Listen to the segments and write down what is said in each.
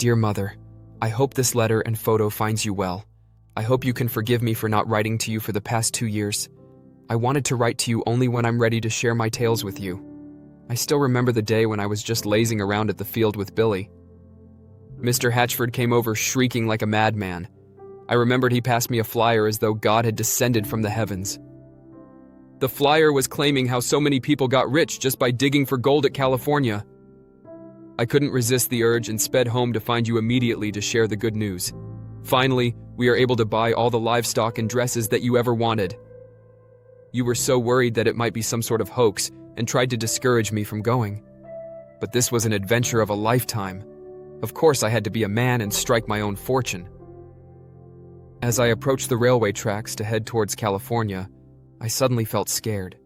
Dear Mother, I hope this letter and photo finds you well. I hope you can forgive me for not writing to you for the past 2 years. I wanted to write to you only when I'm ready to share my tales with you. I still remember the day when I was just lazing around at the field with Billy. Mr. Hatchford came over shrieking like a madman. I remembered he passed me a flyer as though God had descended from the heavens. The flyer was claiming how so many people got rich just by digging for gold at California. I couldn't resist the urge and sped home to find you immediately to share the good news. Finally, we are able to buy all the livestock and dresses that you ever wanted. You were so worried that it might be some sort of hoax and tried to discourage me from going. But this was an adventure of a lifetime. Of course I had to be a man and strike my own fortune. As I approached the railway tracks to head towards California, I suddenly felt scared.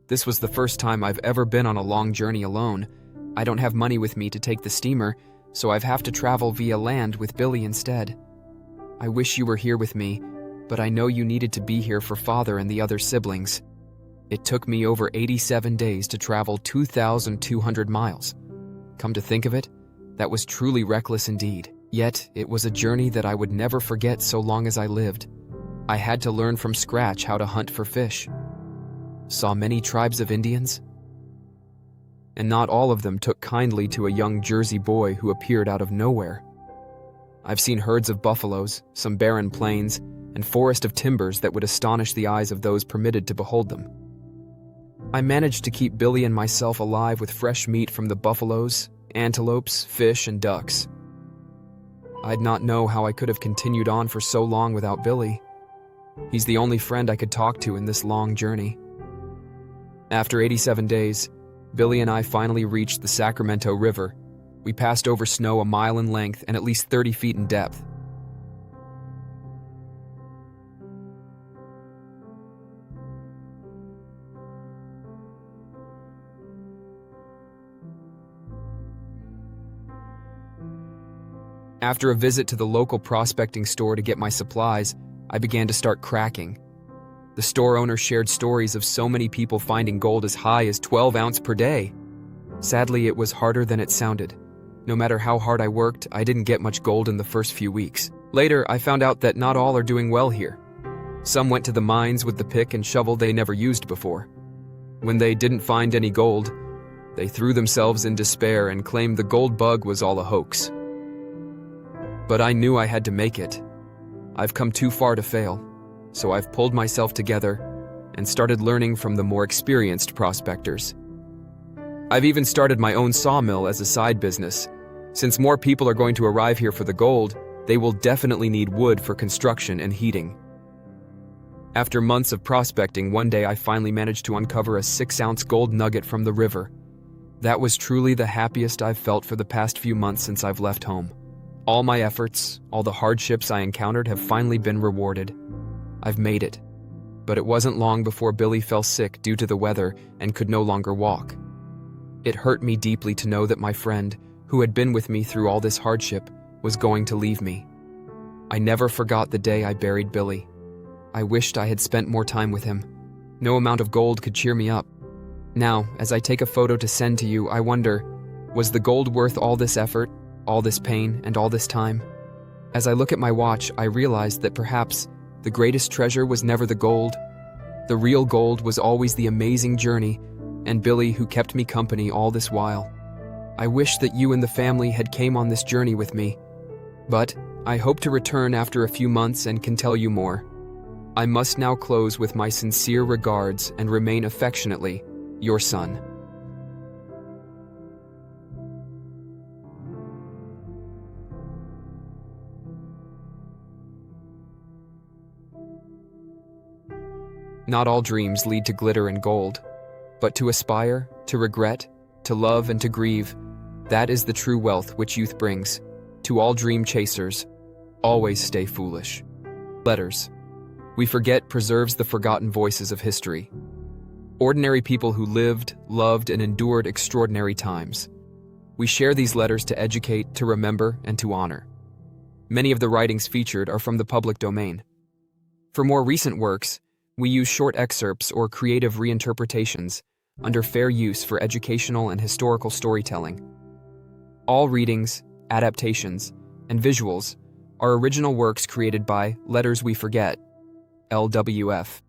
This was the first time I've ever been on a long journey alone. I don't have money with me to take the steamer, so I've have to travel via land with Billy instead. I wish you were here with me, but I know you needed to be here for Father and the other siblings. It took me over 87 days to travel 2,200 miles. Come to think of it, that was truly reckless indeed. Yet, it was a journey that I would never forget so long as I lived. I had to learn from scratch how to hunt for fish. Saw many tribes of Indians, and not all of them took kindly to a young Jersey boy who appeared out of nowhere. I've seen herds of buffaloes, some barren plains, and forest of timbers that would astonish the eyes of those permitted to behold them. I managed to keep Billy and myself alive with fresh meat from the buffaloes, antelopes, fish, and ducks. I'd not know how I could have continued on for so long without Billy. He's the only friend I could talk to in this long journey. After 87 days, Billy and I finally reached the Sacramento River. We passed over snow a mile in length and at least 30 feet in depth. After a visit to the local prospecting store to get my supplies, I began to start cracking. The store owner shared stories of so many people finding gold as high as 12 ounces per day. Sadly, it was harder than it sounded. No matter how hard I worked, I didn't get much gold in the first few weeks. Later, I found out that not all are doing well here. Some went to the mines with the pick and shovel they never used before. When they didn't find any gold, they threw themselves in despair and claimed the gold bug was all a hoax. But I knew I had to make it. I've come too far to fail, so I've pulled myself together and started learning from the more experienced prospectors. I've even started my own sawmill as a side business. Since more people are going to arrive here for the gold, they will definitely need wood for construction and heating. After months of prospecting, one day I finally managed to uncover a 6-ounce gold nugget from the river. That was truly the happiest I've felt for the past few months since I've left home. All my efforts, all the hardships I encountered have finally been rewarded. I've made it. But it wasn't long before Billy fell sick due to the weather and could no longer walk. It hurt me deeply to know that my friend, who had been with me through all this hardship, was going to leave me. I never forgot the day I buried Billy. I wished I had spent more time with him. No amount of gold could cheer me up. Now, as I take a photo to send to you, I wonder, was the gold worth all this effort, all this pain, and all this time? As I look at my watch, I realized that perhaps the greatest treasure was never the gold. The real gold was always the amazing journey, and Billy who kept me company all this while. I wish that you and the family had came on this journey with me, but I hope to return after a few months and can tell you more. I must now close with my sincere regards and remain affectionately, your son. Not all dreams lead to glitter and gold, but to aspire, to regret, to love and to grieve, that is the true wealth which youth brings. To all dream chasers, always stay foolish. Letters. We forget preserves the forgotten voices of history. Ordinary people who lived, loved, and endured extraordinary times. We share these letters to educate, to remember, and to honor. Many of the writings featured are from the public domain. For more recent works, we use short excerpts or creative reinterpretations under fair use for educational and historical storytelling. All readings, adaptations, and visuals are original works created by Letters We Forget, LWF.